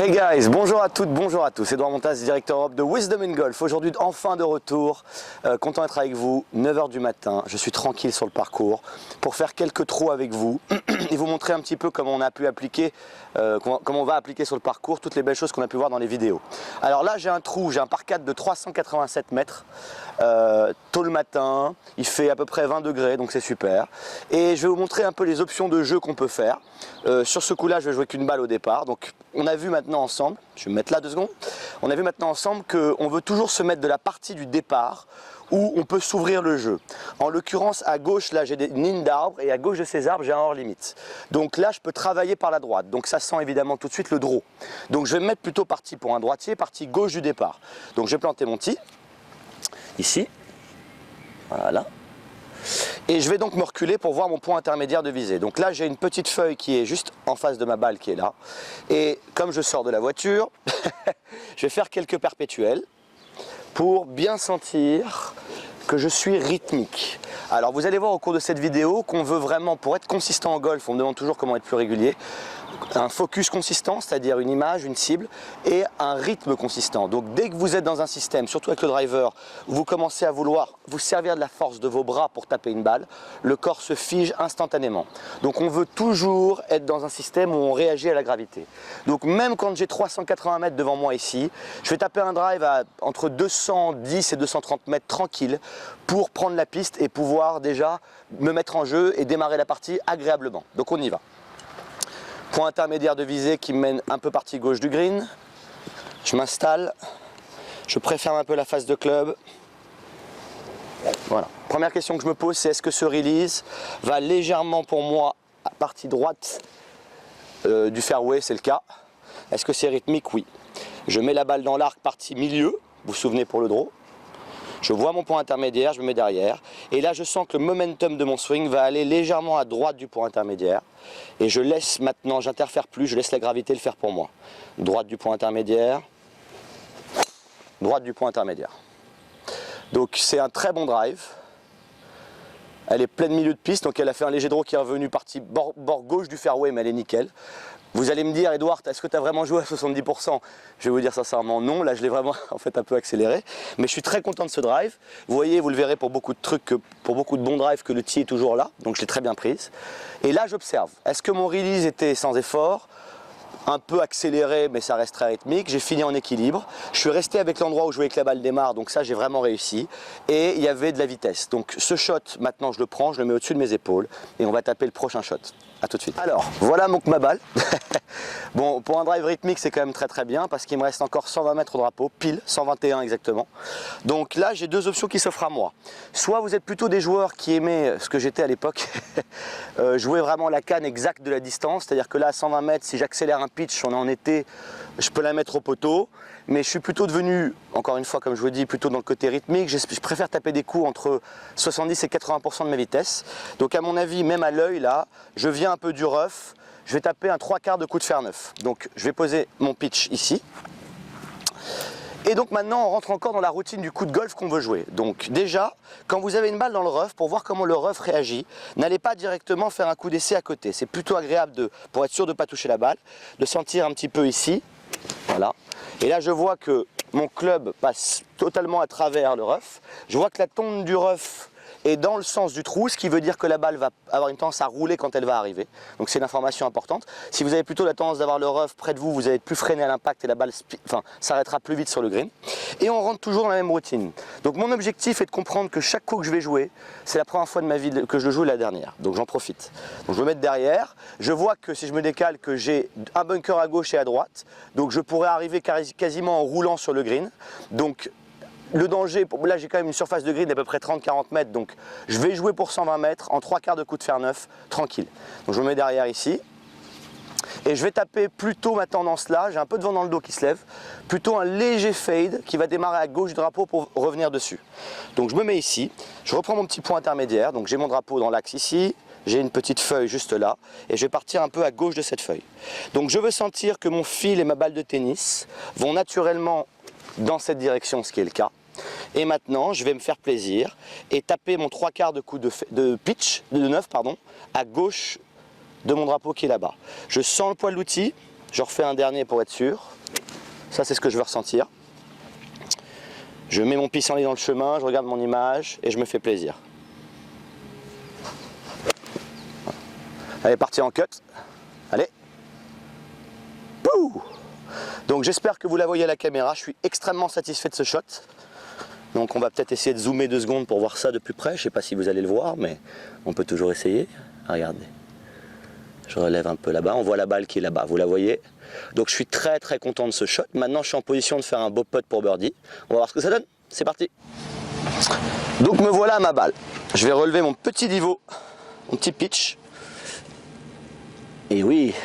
Hey guys, bonjour à toutes, bonjour à tous. Edouard Montas, directeur Europe de Wisdom in Golf. Aujourd'hui, enfin de retour, content d'être avec vous, 9 h du matin. Je suis tranquille sur le parcours pour faire quelques trous avec vous et vous montrer un petit peu comment on a pu appliquer, comment on va appliquer sur le parcours toutes les belles choses qu'on a pu voir dans les vidéos. Alors là, j'ai un trou, j'ai un par 4 de 387 mètres, tôt le matin, il fait à peu près 20 degrés, donc c'est super. Et je vais vous montrer un peu les options de jeu qu'on peut faire. Sur ce coup-là, je vais jouer qu'une balle au départ. Donc on a vu maintenant ensemble, je vais me mettre là 2 secondes, on a vu maintenant ensemble qu'on veut toujours se mettre de la partie du départ où on peut s'ouvrir le jeu. En l'occurrence, à gauche, là j'ai des lignes d'arbres et à gauche de ces arbres, j'ai un hors-limite. Donc là, je peux travailler par la droite. Donc ça sent évidemment tout de suite le draw. Donc je vais me mettre plutôt parti pour un droitier, partie gauche du départ. Donc je vais planter mon tee, ici, voilà. Et je vais donc me reculer pour voir mon point intermédiaire de visée. Donc là, j'ai une petite feuille qui est juste en face de ma balle qui est là. Et comme je sors de la voiture, je vais faire quelques perpétuels pour bien sentir que je suis rythmique. Alors vous allez voir au cours de cette vidéo qu'on veut vraiment, pour être consistant en golf, on me demande toujours comment être plus régulier, un focus consistant, c'est-à-dire une image, une cible, et un rythme consistant. Donc dès que vous êtes dans un système, surtout avec le driver, où vous commencez à vouloir vous servir de la force de vos bras pour taper une balle, le corps se fige instantanément. Donc on veut toujours être dans un système où on réagit à la gravité. Donc même quand j'ai 380 mètres devant moi ici, je vais taper un drive à entre 210 et 230 mètres tranquille pour prendre la piste et pouvoir déjà me mettre en jeu et démarrer la partie agréablement. Donc on y va. Point intermédiaire de visée qui me mène un peu partie gauche du green. Je m'installe. Je préferme un peu la face de club. Voilà. Première question que je me pose, c'est est-ce que ce release va légèrement pour moi à partie droite du fairway, c'est le cas. Est-ce que c'est rythmique? Oui. Je mets la balle dans l'arc partie milieu, vous vous souvenez pour le draw. Je vois mon point intermédiaire, je me mets derrière. Et là, je sens que le momentum de mon swing va aller légèrement à droite du point intermédiaire. Et je laisse maintenant, j'interfère plus, je laisse la gravité le faire pour moi. Droite du point intermédiaire. Droite du point intermédiaire. Donc c'est un très bon drive. Elle est pleine milieu de piste, donc elle a fait un léger draw qui est revenu partie bord gauche du fairway, mais elle est nickel. Vous allez me dire, Edouard, est-ce que tu as vraiment joué à 70%? Je vais vous dire sincèrement non, là je l'ai vraiment en fait un peu accéléré. Mais je suis très content de ce drive. Vous voyez, vous le verrez pour beaucoup de trucs, pour beaucoup de bons drives, que le tee est toujours là. Donc je l'ai très bien prise. Et là j'observe, est-ce que mon release était sans effort? Un peu accéléré, mais ça reste très rythmique. J'ai fini en équilibre. Je suis resté avec l'endroit où je voulais que la balle démarre, donc ça j'ai vraiment réussi. Et il y avait de la vitesse. Donc ce shot, maintenant je le prends, je le mets au-dessus de mes épaules et on va taper le prochain shot. A tout de suite. Alors, voilà donc ma balle. Bon, pour un drive rythmique, c'est quand même très bien parce qu'il me reste encore 120 mètres au drapeau, pile, 121 exactement. Donc là, j'ai deux options qui s'offrent à moi. Soit vous êtes plutôt des joueurs qui aimaient ce que j'étais à l'époque, jouer vraiment la canne exacte de la distance, c'est-à-dire que là, à 120 mètres, si j'accélère un pitch, on est en été, je peux la mettre au poteau. Mais je suis plutôt devenu, encore une fois, comme je vous dis, plutôt dans le côté rythmique. Je préfère taper des coups entre 70 et 80% de ma vitesse. Donc à mon avis, même à l'œil, là, je viens un peu du rough. Je vais taper un 3/4 de coup de fer neuf. Donc je vais poser mon pitch ici. Et donc maintenant, on rentre encore dans la routine du coup de golf qu'on veut jouer. Donc déjà, quand vous avez une balle dans le rough, pour voir comment le rough réagit, n'allez pas directement faire un coup d'essai à côté. C'est plutôt agréable, pour être sûr de ne pas toucher la balle, de sentir un petit peu ici. Voilà. Et là, je vois que mon club passe totalement à travers le rough. Je vois que la tonde du rough est dans le sens du trou, ce qui veut dire que la balle va avoir une tendance à rouler quand elle va arriver. Donc c'est une information importante. Si vous avez plutôt la tendance d'avoir le rough près de vous, vous allez être plus freiné à l'impact et la balle s'arrêtera plus vite sur le green. Et on rentre toujours dans la même routine. Donc mon objectif est de comprendre que chaque coup que je vais jouer, c'est la première fois de ma vie que je le joue, la dernière. Donc j'en profite. Donc je vais me mettre derrière. Je vois que si je me décale, que j'ai un bunker à gauche et à droite. Donc je pourrais arriver quasiment en roulant sur le green. Donc le danger, là j'ai quand même une surface de green d'à peu près 30-40 mètres, donc je vais jouer pour 120 mètres en 3/4 de coup de fer neuf, tranquille. Donc je me mets derrière ici, et je vais taper plutôt ma tendance là, j'ai un peu de vent dans le dos qui se lève, plutôt un léger fade qui va démarrer à gauche du drapeau pour revenir dessus. Donc je me mets ici, je reprends mon petit point intermédiaire, donc j'ai mon drapeau dans l'axe ici, j'ai une petite feuille juste là, et je vais partir un peu à gauche de cette feuille. Donc je veux sentir que mon fil et ma balle de tennis vont naturellement dans cette direction, ce qui est le cas. Et maintenant, je vais me faire plaisir et taper mon 3/4 de coup de pitch, de neuf, pardon, à gauche de mon drapeau qui est là-bas. Je sens le poil d'outil, Je refais un dernier pour être sûr. Ça, c'est ce que je veux ressentir. Je mets mon pissenlit dans le chemin, je regarde mon image et je me fais plaisir. Allez, parti en cut. Allez. Pouh! Donc j'espère que vous la voyez à la caméra. Je suis extrêmement satisfait de ce shot. Donc on va peut-être essayer de zoomer 2 secondes pour voir ça de plus près. Je ne sais pas si vous allez le voir, mais on peut toujours essayer. Regardez. Je relève un peu là-bas. On voit la balle qui est là-bas. Vous la voyez? Donc je suis très très content de ce shot. Maintenant je suis en position de faire un beau putt pour birdie. On va voir ce que ça donne. C'est parti. Donc me voilà à ma balle. Je vais relever mon petit niveau, mon petit pitch. Et oui,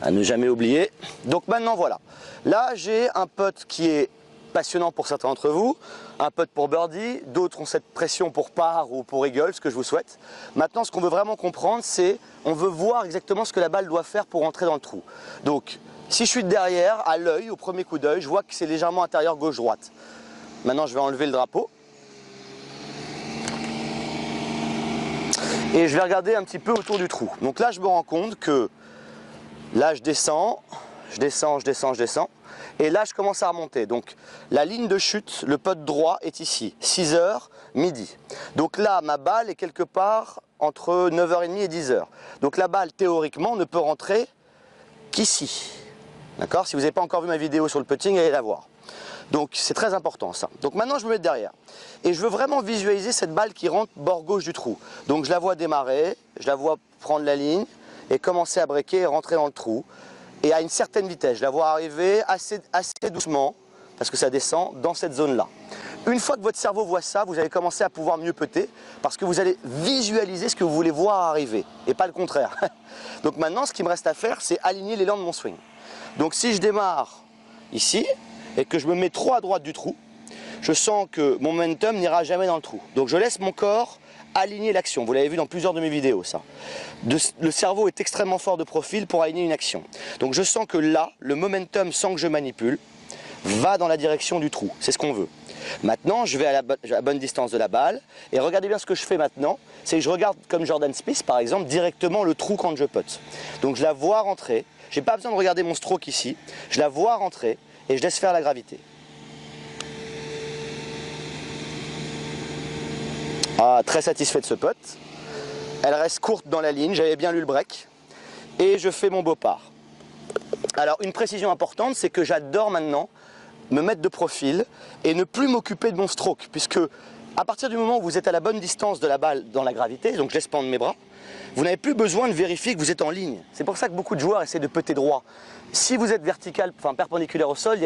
à ne jamais oublier. Donc maintenant voilà. Là j'ai un putt qui est passionnant pour certains d'entre vous, un putt pour birdie, d'autres ont cette pression pour par ou pour eagle, ce que je vous souhaite. Maintenant ce qu'on veut vraiment comprendre, c'est on veut voir exactement ce que la balle doit faire pour entrer dans le trou. Donc si je suis derrière, à l'œil, au premier coup d'œil, je vois que c'est légèrement intérieur gauche-droite. Maintenant je vais enlever le drapeau. Et je vais regarder un petit peu autour du trou. Donc là je me rends compte que là je descends. Et là je commence à remonter. Donc la ligne de chute, le putt droit est ici, 6h, midi. Donc là ma balle est quelque part entre 9h30 et 10h. Donc la balle théoriquement ne peut rentrer qu'ici. D'accord? Si vous n'avez pas encore vu ma vidéo sur le putting, allez la voir. Donc c'est très important ça. Donc maintenant je me mets derrière. Et je veux vraiment visualiser cette balle qui rentre bord gauche du trou. Donc je la vois démarrer, je la vois prendre la ligne et commencer à breaker et rentrer dans le trou. Et à une certaine vitesse, je la vois arriver assez doucement, parce que ça descend, dans cette zone-là. Une fois que votre cerveau voit ça, vous allez commencer à pouvoir mieux putter, parce que vous allez visualiser ce que vous voulez voir arriver, et pas le contraire. Donc maintenant, ce qui me reste à faire, c'est aligner l'élan de mon swing. Donc si je démarre ici, et que je me mets trop à droite du trou, je sens que mon momentum n'ira jamais dans le trou. Donc je laisse mon corps aligner l'action. Vous l'avez vu dans plusieurs de mes vidéos, ça. Le cerveau est extrêmement fort de profil pour aligner une action. Donc je sens que là, le momentum, sans que je manipule, va dans la direction du trou. C'est ce qu'on veut. Maintenant, je vais à la bonne distance de la balle. Et regardez bien ce que je fais maintenant. C'est que je regarde, comme Jordan Spieth, par exemple, directement le trou quand je putte. Donc je la vois rentrer. Je n'ai pas besoin de regarder mon stroke ici. Je la vois rentrer et je laisse faire la gravité. Ah, très satisfait de ce putt. Elle reste courte dans la ligne, j'avais bien lu le break. Et je fais mon beau par. Alors une précision importante, c'est que j'adore maintenant me mettre de profil et ne plus m'occuper de mon stroke. Puisque à partir du moment où vous êtes à la bonne distance de la balle dans la gravité, donc je laisse pendre mes bras, vous n'avez plus besoin de vérifier que vous êtes en ligne. C'est pour ça que beaucoup de joueurs essaient de putter droit. Si vous êtes vertical, enfin perpendiculaire au sol,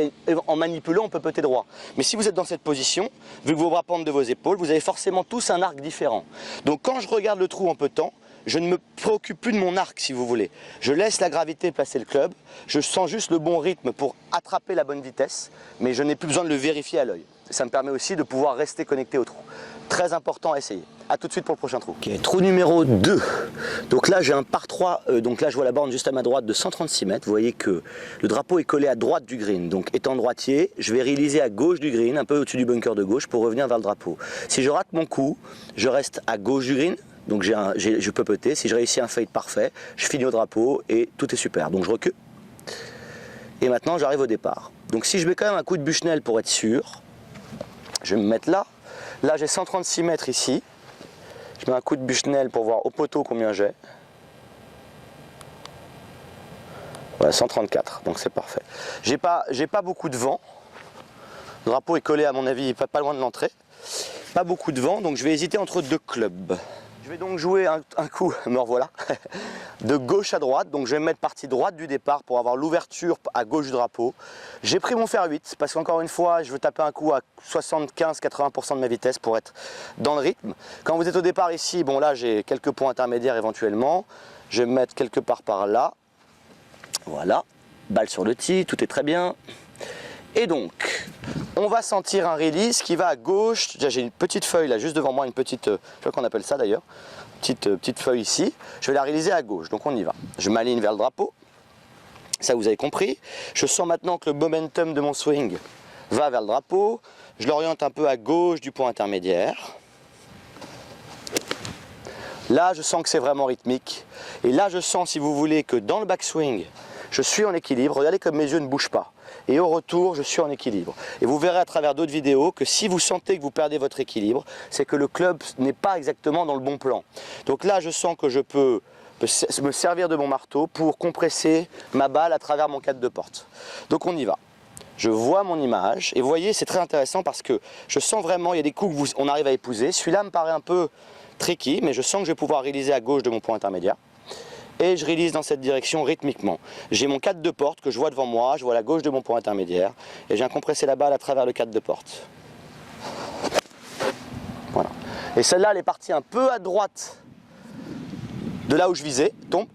en manipulant, on peut putter droit. Mais si vous êtes dans cette position, vu que vos bras pendent de vos épaules, vous avez forcément tous un arc différent. Donc quand je regarde le trou en puttant, je ne me préoccupe plus de mon arc, si vous voulez. Je laisse la gravité placer le club, je sens juste le bon rythme pour attraper la bonne vitesse, mais je n'ai plus besoin de le vérifier à l'œil. Ça me permet aussi de pouvoir rester connecté au trou. Très important à essayer. A tout de suite pour le prochain trou. Ok, trou numéro 2. Donc là j'ai un par 3, donc là je vois la borne juste à ma droite de 136 mètres. Vous voyez que le drapeau est collé à droite du green. Donc étant droitier, je vais réaliser à gauche du green, un peu au-dessus du bunker de gauche pour revenir vers le drapeau. Si je rate mon coup, je reste à gauche du green. Donc je peux putter. Si je réussis un fade parfait, je finis au drapeau et tout est super. Donc je recule. Et maintenant j'arrive au départ. Donc si je mets quand même un coup de Bushnell pour être sûr, je vais me mettre là. Là j'ai 136 mètres ici. Je mets un coup de Bushnell pour voir au poteau combien j'ai. Voilà, 134, donc c'est parfait. J'ai pas beaucoup de vent. Le drapeau est collé à mon avis pas loin de l'entrée. Pas beaucoup de vent, donc je vais hésiter entre 2 clubs. Je vais donc jouer un coup, me revoilà, de gauche à droite. Donc je vais me mettre partie droite du départ pour avoir l'ouverture à gauche du drapeau. J'ai pris mon fer 8 parce qu'encore une fois, je veux taper un coup à 75-80% de ma vitesse pour être dans le rythme. Quand vous êtes au départ ici, bon là j'ai quelques points intermédiaires éventuellement. Je vais me mettre quelque part par là. Voilà, balle sur le tee, tout est très bien. Et donc, on va sentir un release qui va à gauche. J'ai une petite feuille là, juste devant moi, une petite, je sais pas qu'on appelle ça d'ailleurs, petite feuille ici. Je vais la réaliser à gauche, donc on y va. Je m'aligne vers le drapeau, ça vous avez compris. Je sens maintenant que le momentum de mon swing va vers le drapeau. Je l'oriente un peu à gauche du point intermédiaire. Là, je sens que c'est vraiment rythmique. Et là, je sens, si vous voulez, que dans le backswing, je suis en équilibre, regardez comme mes yeux ne bougent pas. Et au retour, je suis en équilibre. Et vous verrez à travers d'autres vidéos que si vous sentez que vous perdez votre équilibre, c'est que le club n'est pas exactement dans le bon plan. Donc là, je sens que je peux me servir de mon marteau pour compresser ma balle à travers mon cadre de porte. Donc on y va. Je vois mon image et vous voyez, c'est très intéressant parce que je sens vraiment, il y a des coups qu'on arrive à épouser. Celui-là me paraît un peu tricky, mais je sens que je vais pouvoir réaliser à gauche de mon point intermédiaire. Et je réalise dans cette direction rythmiquement. J'ai mon cadre de porte que je vois devant moi, je vois la gauche de mon point intermédiaire et je viens compresser la balle à travers le cadre de porte. Voilà. Et celle-là, elle est partie un peu à droite de là où je visais, tombe.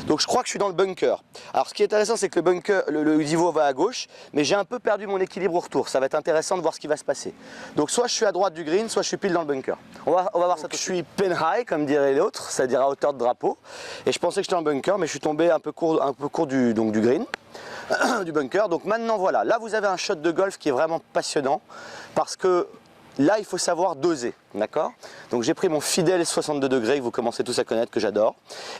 Donc je crois que je suis dans le bunker. Alors ce qui est intéressant, c'est que le bunker, le niveau va à gauche, mais j'ai un peu perdu mon équilibre au retour. Ça va être intéressant de voir ce qui va se passer. Donc soit je suis à droite du green, soit je suis pile dans le bunker. On va voir ça. Je suis pin high, comme dirait l'autre, c'est-à-dire à hauteur de drapeau. Et je pensais que j'étais dans le bunker, mais je suis tombé un peu court du green, du bunker. Donc maintenant voilà, là vous avez un shot de golf qui est vraiment passionnant, parce que là, il faut savoir doser, d'accord? Donc j'ai pris mon fidèle 62 degrés que vous commencez tous à connaître, que j'adore.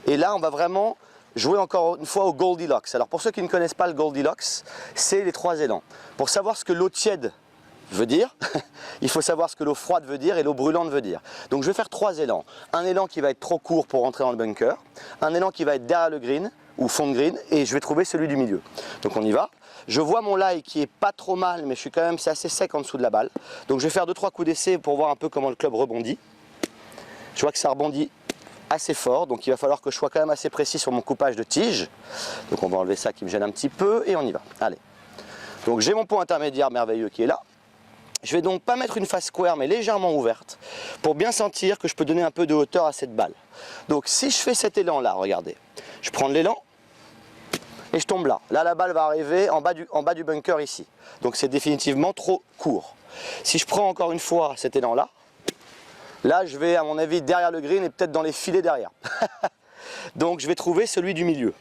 Et là, on va vraiment jouer encore une fois au Goldilocks. Alors pour ceux qui ne connaissent pas le Goldilocks, c'est les 3 élans. Pour savoir ce que l'eau tiède veut dire, il faut savoir ce que l'eau froide veut dire et l'eau brûlante veut dire. Donc je vais faire 3 élans. Un élan qui va être trop court pour rentrer dans le bunker, un élan qui va être derrière le green, ou fond de green, et je vais trouver celui du milieu. Donc on y va. Je vois mon lie qui est pas trop mal, mais je suis quand même, c'est assez sec en dessous de la balle. Donc je vais faire 2-3 coups d'essai pour voir un peu comment le club rebondit. Je vois que ça rebondit assez fort, donc il va falloir que je sois quand même assez précis sur mon coupage de tige. Donc on va enlever ça qui me gêne un petit peu, et on y va. Allez. Donc j'ai mon point intermédiaire merveilleux qui est là. Je vais donc pas mettre une face square, mais légèrement ouverte, pour bien sentir que je peux donner un peu de hauteur à cette balle. Donc si je fais cet élan là, regardez, je prends de l'élan, et je tombe là. Là, la balle va arriver en bas du bunker ici. Donc c'est définitivement trop court. Si je prends encore une fois cet élan-là, là je vais à mon avis derrière le green et peut-être dans les filets derrière. Donc je vais trouver celui du milieu.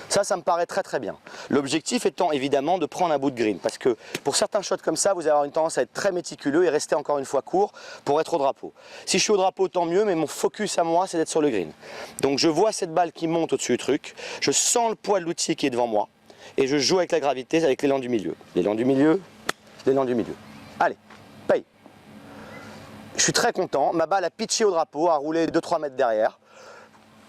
Ça me paraît très très bien. L'objectif étant évidemment de prendre un bout de green. Parce que pour certains shots comme ça, vous allez avoir une tendance à être très méticuleux et rester encore une fois court pour être au drapeau. Si je suis au drapeau, tant mieux, mais mon focus à moi, c'est d'être sur le green. Donc je vois cette balle qui monte au-dessus du truc, je sens le poids de l'outil qui est devant moi, et je joue avec la gravité, avec l'élan du milieu. L'élan du milieu, l'élan du milieu. Allez, paye. Je suis très content, ma balle a pitché au drapeau, a roulé 2-3 mètres derrière.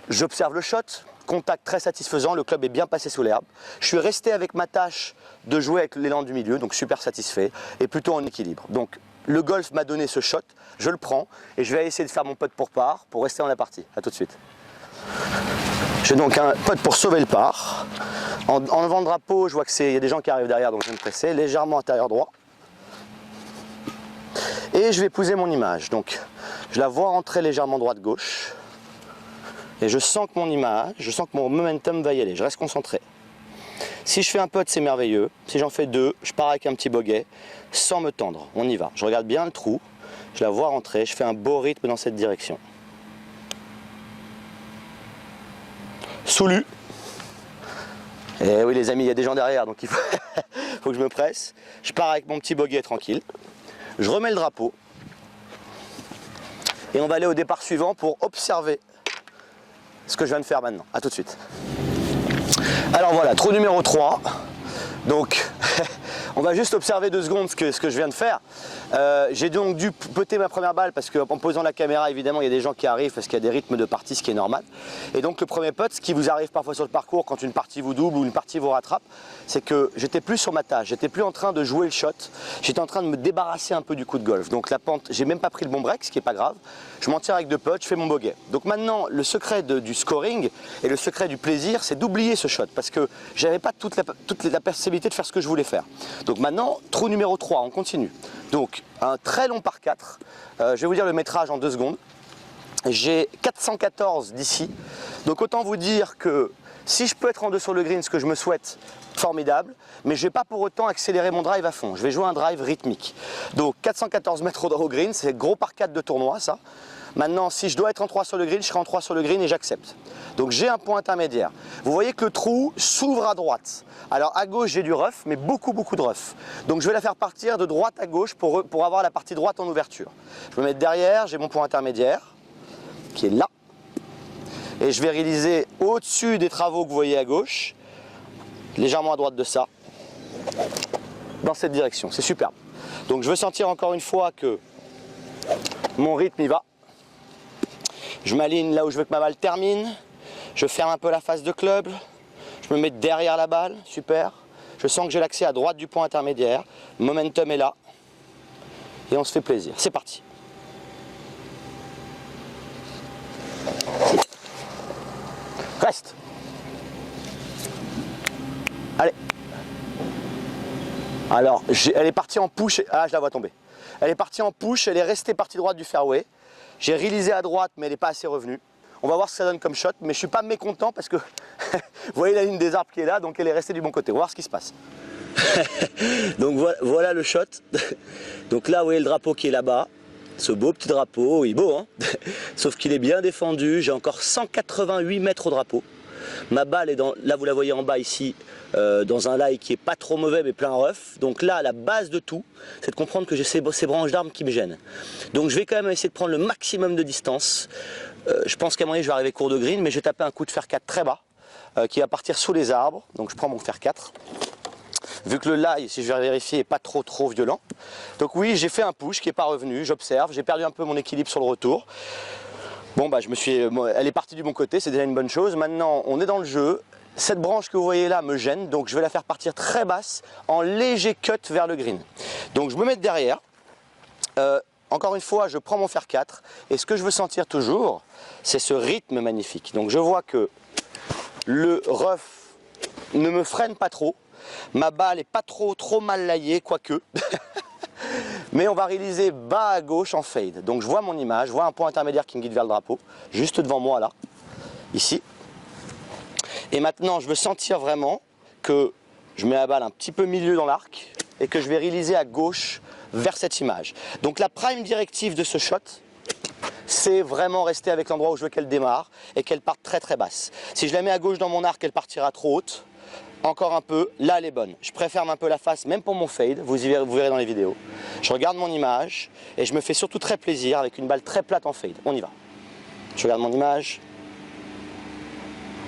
J'observe le shot. Contact très satisfaisant, le club est bien passé sous l'herbe. Je suis resté avec ma tâche de jouer avec l'élan du milieu, donc super satisfait et plutôt en équilibre. Donc le golf m'a donné ce shot, je le prends et je vais essayer de faire mon putt pour par pour rester dans la partie. A tout de suite. J'ai donc un putt pour sauver le par. En enlevant le drapeau, je vois qu'il y a des gens qui arrivent derrière, donc je vais me presser, légèrement intérieur droit. Et je vais épouser mon image, donc je la vois rentrer légèrement droite-gauche. Et je sens que mon image, je sens que mon momentum va y aller, je reste concentré. Si je fais un putt, c'est merveilleux. Si j'en fais 2, je pars avec un petit bogey, sans me tendre. On y va. Je regarde bien le trou, je la vois rentrer, je fais un beau rythme dans cette direction. Soulu. Et oui les amis, il y a des gens derrière, donc il faut que je me presse. Je pars avec mon petit bogey tranquille. Je remets le drapeau. Et on va aller au départ suivant pour observer ce que je viens de faire maintenant. A tout de suite. Alors voilà, trou numéro 3. Donc, on va juste observer 2 secondes ce que je viens de faire. J'ai donc dû putter ma première balle parce qu'en posant la caméra, évidemment, il y a des gens qui arrivent parce qu'il y a des rythmes de partie, ce qui est normal. Et donc le premier putt, ce qui vous arrive parfois sur le parcours quand une partie vous double ou une partie vous rattrape, c'est que j'étais plus sur ma tâche, j'étais plus en train de jouer le shot, j'étais en train de me débarrasser un peu du coup de golf. Donc la pente, j'ai même pas pris le bon break, ce qui est pas grave. Je m'en tire avec 2 putts, je fais mon bogey. Donc maintenant, le secret du scoring et le secret du plaisir, c'est d'oublier ce shot parce que j'avais pas toute la possibilité de faire ce que je voulais faire. Donc maintenant, trou numéro 3, on continue. Donc un très long par 4, je vais vous dire le métrage en 2 secondes. J'ai 414 d'ici, donc autant vous dire que si je peux être en 2 sur le green, ce que je me souhaite, formidable, mais je ne vais pas pour autant accélérer mon drive à fond, je vais jouer un drive rythmique. Donc 414 mètres au green, c'est gros par 4 de tournoi ça. Maintenant, si je dois être en 3 sur le green, je serai en 3 sur le green et j'accepte. Donc j'ai un point intermédiaire. Vous voyez que le trou s'ouvre à droite. Alors à gauche, j'ai du rough, mais beaucoup de rough. Donc je vais la faire partir de droite à gauche pour avoir la partie droite en ouverture. Je vais me mettre derrière, j'ai mon point intermédiaire, qui est là. Et je vais réaliser au-dessus des travaux que vous voyez à gauche, légèrement à droite de ça, dans cette direction. C'est superbe. Donc je veux sentir encore une fois que mon rythme y va. Je m'aligne là où je veux que ma balle termine. Je ferme un peu la face de club. Je me mets derrière la balle, super. Je sens que j'ai l'accès à droite du point intermédiaire. Momentum est là. Et on se fait plaisir. C'est parti. Reste. Allez. Alors, elle est partie en push. Ah, je la vois tomber. Elle est partie en push, elle est restée partie droite du fairway. J'ai réalisé à droite, mais elle n'est pas assez revenue. On va voir ce que ça donne comme shot, mais je ne suis pas mécontent parce que vous voyez la ligne des arbres qui est là, donc elle est restée du bon côté. On va voir ce qui se passe. Donc voilà le shot. Donc là, vous voyez le drapeau qui est là-bas. Ce beau petit drapeau, il est beau, hein. Sauf qu'il est bien défendu. J'ai encore 188 mètres au drapeau. Ma balle est dans, là vous la voyez en bas ici, dans un lie qui est pas trop mauvais mais plein rough. Donc là la base de tout, c'est de comprendre que j'ai ces branches d'arbres qui me gênent. Donc je vais quand même essayer de prendre le maximum de distance. Je pense qu'à un moment donné je vais arriver court de green, mais je vais taper un coup de fer 4 très bas, qui va partir sous les arbres. Donc je prends mon fer 4. Vu que le lie, si je vais vérifier, n'est pas trop violent. Donc oui, j'ai fait un push qui n'est pas revenu, j'observe, j'ai perdu un peu mon équilibre sur le retour. Bon bah elle est partie du bon côté, c'est déjà une bonne chose. Maintenant on est dans le jeu. Cette branche que vous voyez là me gêne, donc je vais la faire partir très basse en léger cut vers le green. Donc je me mets derrière. Encore une fois, je prends mon fer 4 et ce que je veux sentir toujours, c'est ce rythme magnifique. Donc je vois que le rough ne me freine pas trop. Ma balle n'est pas trop mal laillée, quoique. Mais on va réaliser bas à gauche en fade. Donc je vois mon image, je vois un point intermédiaire qui me guide vers le drapeau, juste devant moi là, ici. Et maintenant je veux sentir vraiment que je mets la balle un petit peu milieu dans l'arc et que je vais réaliser à gauche vers cette image. Donc la prime directive de ce shot, c'est vraiment rester avec l'endroit où je veux qu'elle démarre et qu'elle parte très basse. Si je la mets à gauche dans mon arc, elle partira trop haute. Encore un peu, là elle est bonne. Je préfère un peu la face, même pour mon fade, vous verrez dans les vidéos. Je regarde mon image et je me fais surtout très plaisir avec une balle très plate en fade. On y va. Je regarde mon image.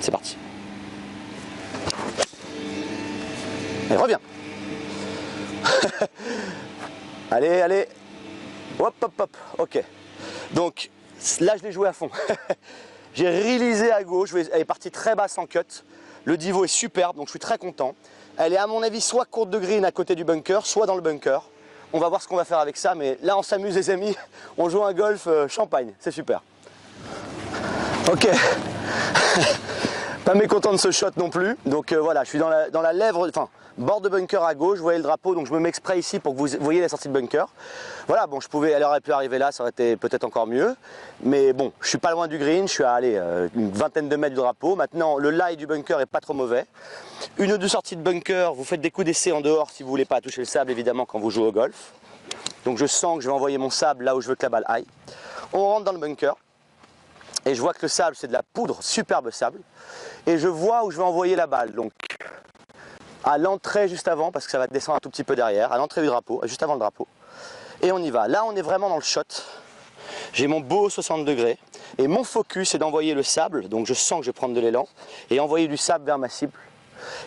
C'est parti. Et reviens. Allez. Hop. Ok. Donc là je l'ai joué à fond. J'ai réalisé à gauche, elle est partie très basse en cut. Le divo est superbe, donc je suis très content. Elle est à mon avis soit courte de green à côté du bunker, soit dans le bunker. On va voir ce qu'on va faire avec ça, mais là on s'amuse les amis. On joue un golf champagne, c'est super. Ok. Pas mécontent de ce shot non plus. Donc voilà, je suis dans la lèvre, enfin bord de bunker à gauche, vous voyez le drapeau, donc je me mets exprès ici pour que vous voyez la sortie de bunker. Voilà, bon, elle aurait pu arriver là, ça aurait été peut-être encore mieux. Mais bon, je suis pas loin du green, je suis à une vingtaine de mètres du drapeau. Maintenant, le lie du bunker est pas trop mauvais. Une ou deux sorties de bunker, vous faites des coups d'essai en dehors si vous voulez pas toucher le sable, évidemment, quand vous jouez au golf. Donc je sens que je vais envoyer mon sable là où je veux que la balle aille. On rentre dans le bunker. Et je vois que le sable, c'est de la poudre, superbe sable. Et je vois où je vais envoyer la balle. Donc, à l'entrée juste avant, parce que ça va descendre un tout petit peu derrière, à l'entrée du drapeau, juste avant le drapeau. Et on y va. Là, on est vraiment dans le shot. J'ai mon beau 60 degrés. Et mon focus est d'envoyer le sable. Donc, je sens que je vais prendre de l'élan. Et envoyer du sable vers ma cible.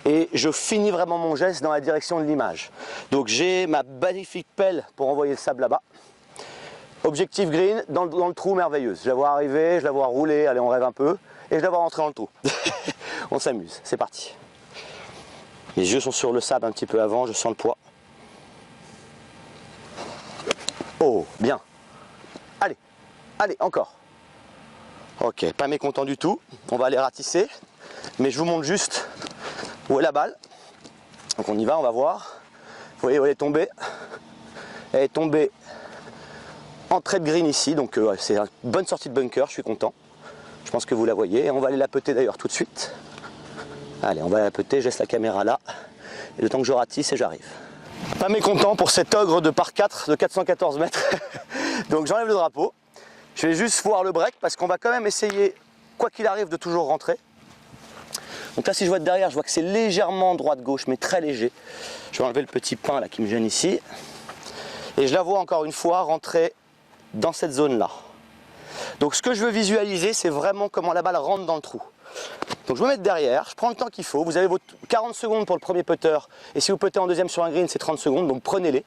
Et je finis vraiment mon geste dans la direction de l'image. Donc, j'ai ma magnifique pelle pour envoyer le sable là-bas. Objectif green, dans le trou merveilleuse. Je la vois arriver, je la vois rouler, allez on rêve un peu, et je la vois rentrer dans le trou. On s'amuse, c'est parti. Les yeux sont sur le sable un petit peu avant, je sens le poids. Oh, bien. Allez, encore. Ok, pas mécontent du tout. On va aller ratisser, mais je vous montre juste où est la balle. Donc on y va, on va voir. Vous voyez où elle est tombée. Elle est tombée entrée de green ici, donc c'est une bonne sortie de bunker, je suis content. Je pense que vous la voyez, et on va aller la peter d'ailleurs tout de suite. Allez, on va la peter, je laisse la caméra là, et le temps que je ratisse et j'arrive. Pas mécontent pour cet ogre de par 4 de 414 mètres. Donc j'enlève le drapeau, je vais juste voir le break, parce qu'on va quand même essayer, quoi qu'il arrive, de toujours rentrer. Donc là si je vois de derrière, je vois que c'est légèrement droite-gauche, mais très léger. Je vais enlever le petit pin là qui me gêne ici. Et je la vois encore une fois rentrer dans cette zone là. Donc ce que je veux visualiser, c'est vraiment comment la balle rentre dans le trou. Donc je vais me mettre derrière, je prends le temps qu'il faut. Vous avez vos 40 secondes pour le premier putter. Et si vous puttez en deuxième sur un green, c'est 30 secondes, donc prenez-les.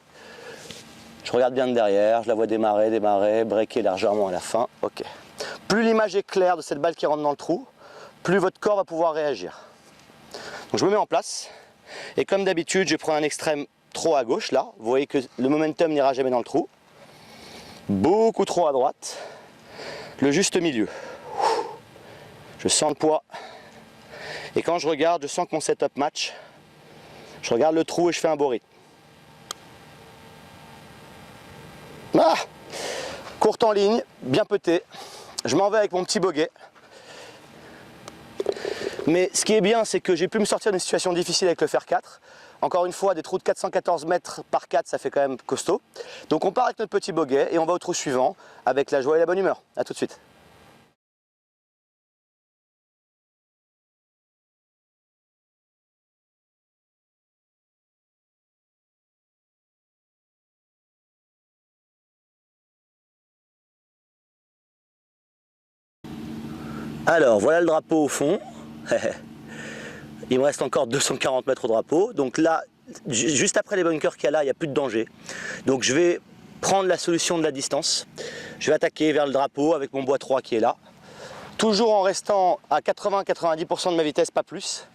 Je regarde bien de derrière, je la vois démarrer, breaker légèrement à la fin. Ok. Plus l'image est claire de cette balle qui rentre dans le trou, plus votre corps va pouvoir réagir. Donc je me mets en place. Et comme d'habitude, je prends un extrême trop à gauche, là. Vous voyez que le momentum n'ira jamais dans le trou. Beaucoup trop à droite. Le juste milieu. Je sens le poids. Et quand je regarde, je sens que mon setup match. Je regarde le trou et je fais un beau rythme. Ah, courte en ligne, bien petée. Je m'en vais avec mon petit bogey. Mais ce qui est bien, c'est que j'ai pu me sortir d'une situation difficile avec le fer 4. Encore une fois, des trous de 414 mètres par 4, ça fait quand même costaud. Donc on part avec notre petit bogey et on va au trou suivant avec la joie et la bonne humeur. A tout de suite. Alors voilà le drapeau au fond. Il me reste encore 240 mètres au drapeau. Donc là, juste après les bunkers qu'il y a là, il n'y a plus de danger. Donc je vais prendre la solution de la distance. Je vais attaquer vers le drapeau avec mon bois 3 qui est là. Toujours en restant à 80-90% de ma vitesse, pas plus.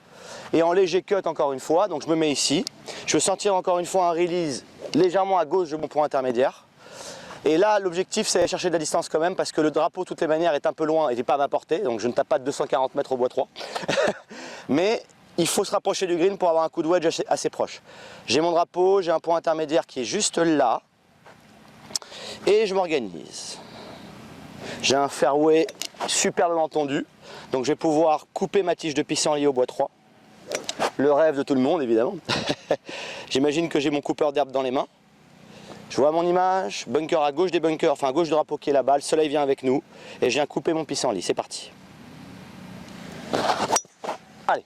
Et en léger cut encore une fois. Donc je me mets ici. Je veux sentir encore une fois un release légèrement à gauche de mon point intermédiaire. Et là, l'objectif, c'est d'aller chercher de la distance quand même, parce que le drapeau, de toutes les manières, est un peu loin et n'est pas à ma portée. Donc je ne tape pas de 240 mètres au bois 3. Mais il faut se rapprocher du green pour avoir un coup de wedge assez proche. J'ai mon drapeau, j'ai un point intermédiaire qui est juste là. Et je m'organise. J'ai un fairway superbement tendu. Donc je vais pouvoir couper ma tige de pissenlit au bois 3. Le rêve de tout le monde, évidemment. J'imagine que j'ai mon coupeur d'herbe dans les mains. Je vois mon image, bunker à gauche des bunkers, enfin à gauche du drapeau qui est là-bas, le soleil vient avec nous et je viens couper mon pissenlit, c'est parti. Allez.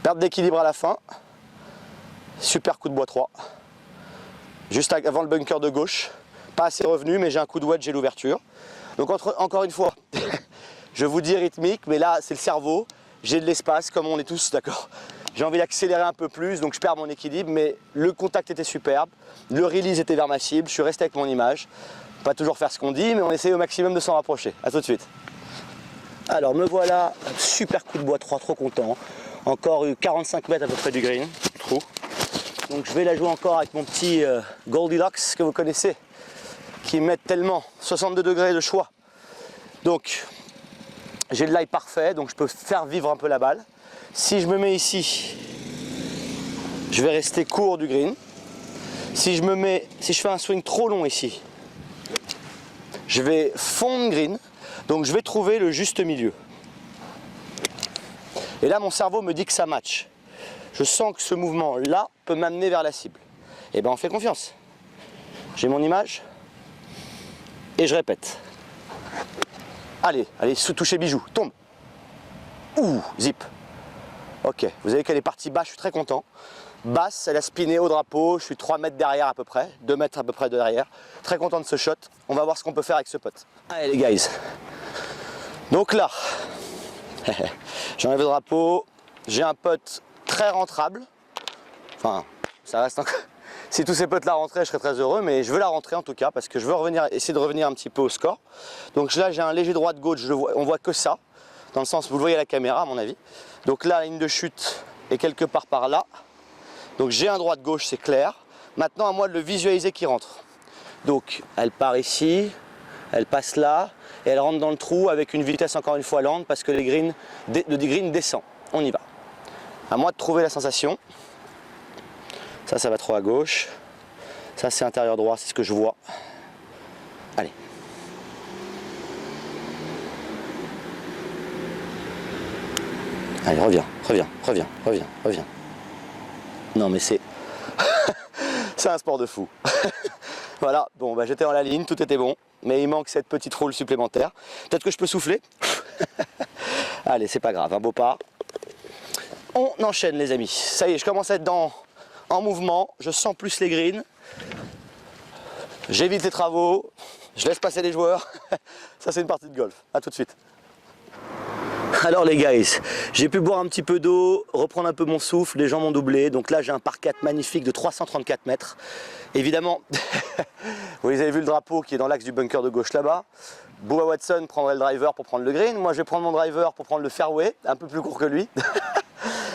Perte d'équilibre à la fin. Super coup de bois 3. Juste avant le bunker de gauche. Pas assez revenu, mais j'ai un coup de wedge, j'ai l'ouverture. Donc encore une fois, je vous dis rythmique, mais là c'est le cerveau. J'ai de l'espace, comme on est tous, d'accord. J'ai envie d'accélérer un peu plus, donc je perds mon équilibre, mais le contact était superbe, le release était vers ma cible, je suis resté avec mon image. Pas toujours faire ce qu'on dit, mais on essaye au maximum de s'en rapprocher. A tout de suite. Alors me voilà, super coup de bois 3, trop content. Encore 45 mètres à peu près du green, trou. Donc je vais la jouer encore avec mon petit Goldilocks que vous connaissez, qui met tellement 62 degrés de choix. Donc j'ai le lie parfait, donc je peux faire vivre un peu la balle. Si je me mets ici, je vais rester court du green. Si je fais un swing trop long ici, je vais fondre green. Donc je vais trouver le juste milieu. Et là, mon cerveau me dit que ça match. Je sens que ce mouvement-là peut m'amener vers la cible. Et bien on fait confiance. J'ai mon image et je répète. Allez, toucher bijou, tombe. Ouh, zip. Ok, vous avez qu'elle est partie basse, je suis très content. Basse, elle a spiné au drapeau, je suis 3 mètres derrière à peu près, 2 mètres à peu près de derrière. Très content de ce shot, on va voir ce qu'on peut faire avec ce putt. Allez les guys. Donc là, j'enlève le drapeau, j'ai un putt très rentrable. Enfin, ça reste encore... Si tous ces putts là rentraient, je serais très heureux, mais je veux la rentrer en tout cas, parce que je veux essayer de revenir un petit peu au score. Donc là, j'ai un léger droit de gauche, on voit que ça. Dans le sens, vous le voyez à la caméra à mon avis. Donc là, la ligne de chute est quelque part par là. Donc j'ai un droit de gauche, c'est clair. Maintenant, à moi de le visualiser qui rentre. Donc elle part ici, elle passe là, et elle rentre dans le trou avec une vitesse encore une fois lente parce que le green descend. On y va. À moi de trouver la sensation. Ça va trop à gauche. Ça, c'est intérieur droit, c'est ce que je vois. Allez. Allez, reviens. Non mais c'est... c'est un sport de fou. Voilà, bon bah j'étais dans la ligne, tout était bon, mais il manque cette petite roule supplémentaire. Peut-être que je peux souffler. Allez, c'est pas grave, un beau pas. On enchaîne les amis. Ça y est, je commence à être en mouvement, je sens plus les greens. J'évite les travaux, Je laisse passer les joueurs. Ça c'est une partie de golf. A tout de suite. Alors les guys, j'ai pu boire un petit peu d'eau, reprendre un peu mon souffle, les gens m'ont doublé. Donc là j'ai un par 4 magnifique de 334 mètres. Évidemment, vous avez vu le drapeau qui est dans l'axe du bunker de gauche là-bas. Bubba Watson prendrait le driver pour prendre le green. Moi je vais prendre mon driver pour prendre le fairway, un peu plus court que lui.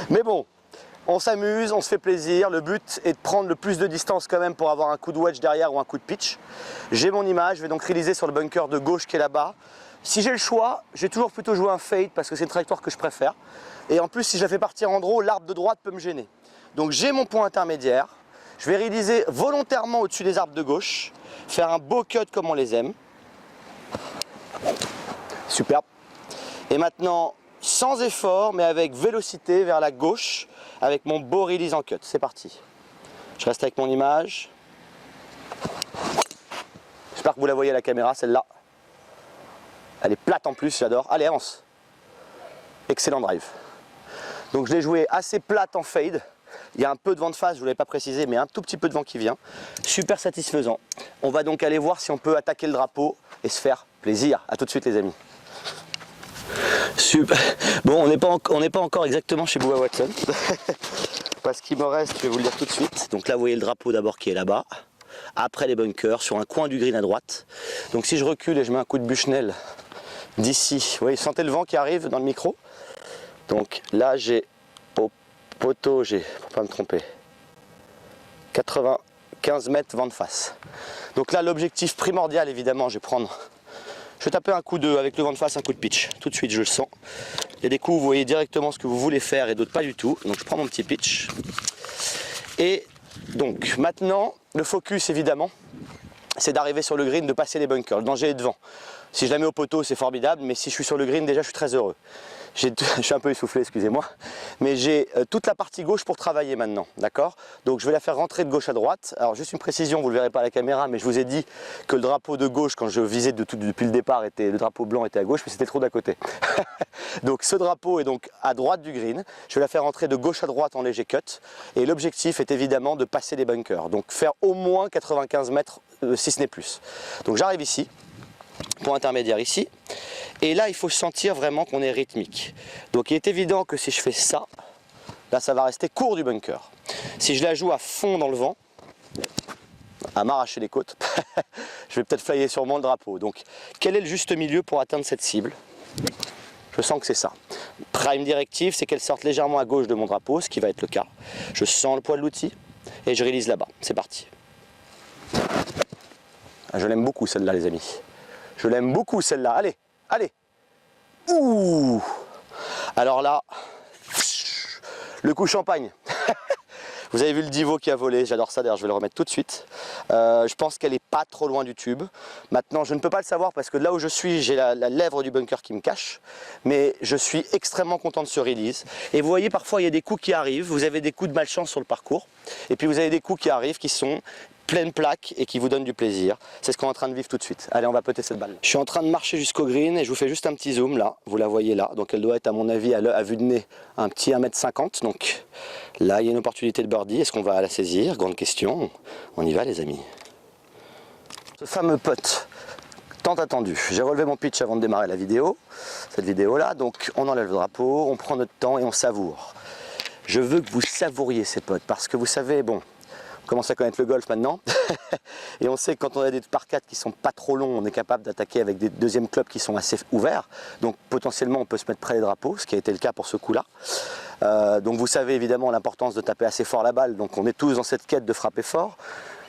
Mais bon, on s'amuse, on se fait plaisir. Le but est de prendre le plus de distance quand même pour avoir un coup de wedge derrière ou un coup de pitch. J'ai mon image, je vais donc réaliser sur le bunker de gauche qui est là-bas. Si j'ai le choix, j'ai toujours plutôt joué un fade parce que c'est une trajectoire que je préfère. Et en plus, si je la fais partir en draw, l'arbre de droite peut me gêner. Donc j'ai mon point intermédiaire. Je vais réaliser volontairement au-dessus des arbres de gauche, faire un beau cut comme on les aime. Superbe. Et maintenant, sans effort, mais avec vélocité vers la gauche, avec mon beau release en cut. C'est parti. Je reste avec mon image. J'espère que vous la voyez à la caméra, celle-là. Elle est plate en plus, j'adore. Allez, avance. Excellent drive. Donc je l'ai joué assez plate en fade. Il y a un peu de vent de face, je ne vous l'avais pas précisé, mais un tout petit peu de vent qui vient. Super satisfaisant. On va donc aller voir si on peut attaquer le drapeau et se faire plaisir. A tout de suite les amis. Super. Bon, on n'est pas encore exactement chez Bubba Watson. Parce qu'il me reste, je vais vous le dire tout de suite. Donc là, vous voyez le drapeau d'abord qui est là-bas. Après les bunkers, sur un coin du green à droite. Donc si je recule et je mets un coup de Bushnell d'ici, vous voyez, sentez le vent qui arrive dans le micro. Donc là, j'ai au poteau, j'ai, pour ne pas me tromper, 95 mètres vent de face. Donc là, l'objectif primordial, évidemment, je vais taper un coup avec le vent de face, un coup de pitch. Tout de suite, je le sens. Il y a des coups, vous voyez directement ce que vous voulez faire et d'autres pas du tout. Donc je prends mon petit pitch. Et donc maintenant, le focus, évidemment, c'est d'arriver sur le green, de passer les bunkers. Le danger est devant. Si je la mets au poteau, c'est formidable, mais si je suis sur le green, déjà, je suis très heureux. Je suis un peu essoufflé, excusez-moi, mais j'ai toute la partie gauche pour travailler maintenant, d'accord? Donc je vais la faire rentrer de gauche à droite. Alors juste une précision, vous ne le verrez pas à la caméra, mais je vous ai dit que le drapeau de gauche, quand je visais depuis le départ, le drapeau blanc était à gauche, mais c'était trop d'à côté. Donc ce drapeau est donc à droite du green. Je vais la faire rentrer de gauche à droite en léger cut. Et l'objectif est évidemment de passer les bunkers. Donc faire au moins 95 mètres, si ce n'est plus. Donc j'arrive ici. Point intermédiaire ici, et là il faut sentir vraiment qu'on est rythmique. Donc il est évident que si je fais ça, là ça va rester court du bunker. Si je la joue à fond dans le vent, à m'arracher les côtes, je vais peut-être flyer sûrement le drapeau. Donc quel est le juste milieu pour atteindre cette cible? Je sens que c'est ça. Prime directive, c'est qu'elle sorte légèrement à gauche de mon drapeau, ce qui va être le cas. Je sens le poids de l'outil et je réalise là-bas. C'est parti. Je l'aime beaucoup celle-là les amis. Je l'aime beaucoup celle-là. Allez, allez. Ouh. Alors là, le coup champagne. Vous avez vu le divo qui a volé, j'adore ça, d'ailleurs je vais le remettre tout de suite. Je pense qu'elle n'est pas trop loin du tube. Maintenant je ne peux pas le savoir parce que là où je suis, j'ai la lèvre du bunker qui me cache. Mais je suis extrêmement content de ce release. Et vous voyez, parfois il y a des coups qui arrivent, vous avez des coups de malchance sur le parcours. Et puis vous avez des coups qui arrivent qui sont pleine plaque et qui vous donne du plaisir. C'est ce qu'on est en train de vivre tout de suite. Allez, on va péter cette balle. Je suis en train de marcher jusqu'au green et je vous fais juste un petit zoom là. Vous la voyez là. Donc elle doit être à mon avis à vue de nez un petit 1,50 m. Donc là, il y a une opportunité de birdie. Est-ce qu'on va la saisir? Grande question. On y va les amis. Ce fameux putt tant attendu. J'ai relevé mon pitch avant de démarrer la vidéo. Cette vidéo là. Donc on enlève le drapeau, on prend notre temps et on savoure. Je veux que vous savouriez ces putts parce que vous savez, bon, on commence à connaître le golf maintenant et on sait que quand on a des par 4 qui sont pas trop longs, on est capable d'attaquer avec des deuxièmes clubs qui sont assez ouverts, donc potentiellement on peut se mettre près des drapeaux, ce qui a été le cas pour ce coup là. Donc vous savez évidemment l'importance de taper assez fort la balle, donc on est tous dans cette quête de frapper fort.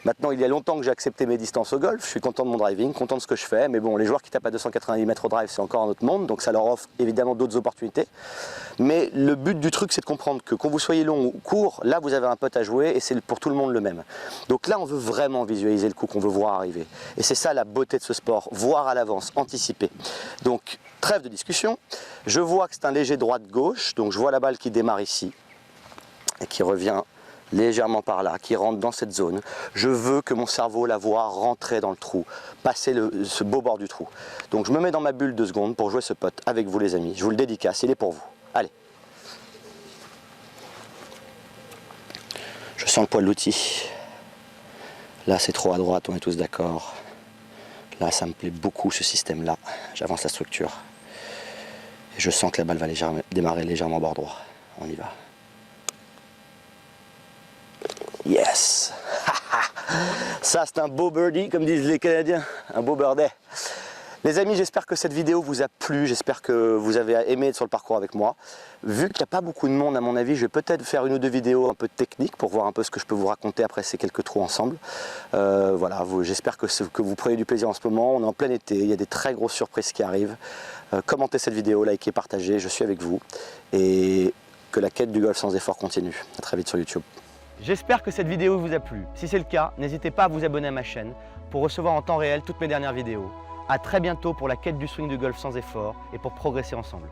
Maintenant, il y a longtemps que j'ai accepté mes distances au golf, je suis content de mon driving, content de ce que je fais, mais bon, les joueurs qui tapent à 290 mètres au drive, c'est encore un autre monde, donc ça leur offre évidemment d'autres opportunités. Mais le but du truc, c'est de comprendre que quand vous soyez long ou court, là, vous avez un putt à jouer et c'est pour tout le monde le même. Donc là, on veut vraiment visualiser le coup qu'on veut voir arriver. Et c'est ça la beauté de ce sport, voir à l'avance, anticiper. Donc, trêve de discussion, je vois que c'est un léger droite-gauche, donc je vois la balle qui démarre ici et qui revient légèrement par là, qui rentre dans cette zone. Je veux que mon cerveau la voie rentrer dans le trou, passer ce beau bord du trou. Donc je me mets dans ma bulle 2 secondes pour jouer ce putt avec vous les amis. Je vous le dédicace, il est pour vous. Allez. Je sens le poids de l'outil. Là c'est trop à droite, on est tous d'accord. Là, ça me plaît beaucoup ce système-là. J'avance la structure. Et je sens que la balle va démarrer légèrement bord droit. On y va. Yes! Ça, c'est un beau birdie, comme disent les Canadiens. Un beau birdie. Les amis, j'espère que cette vidéo vous a plu, j'espère que vous avez aimé être sur le parcours avec moi. Vu qu'il n'y a pas beaucoup de monde à mon avis, je vais peut-être faire une ou deux vidéos un peu techniques pour voir un peu ce que je peux vous raconter après ces quelques trous ensemble. Voilà, j'espère que vous prenez du plaisir en ce moment, on est en plein été, il y a des très grosses surprises qui arrivent. Commentez cette vidéo, likez, partagez, je suis avec vous. Et que la quête du golf sans effort continue. À très vite sur YouTube. J'espère que cette vidéo vous a plu. Si c'est le cas, n'hésitez pas à vous abonner à ma chaîne pour recevoir en temps réel toutes mes dernières vidéos. A très bientôt pour la quête du swing du golf sans effort et pour progresser ensemble.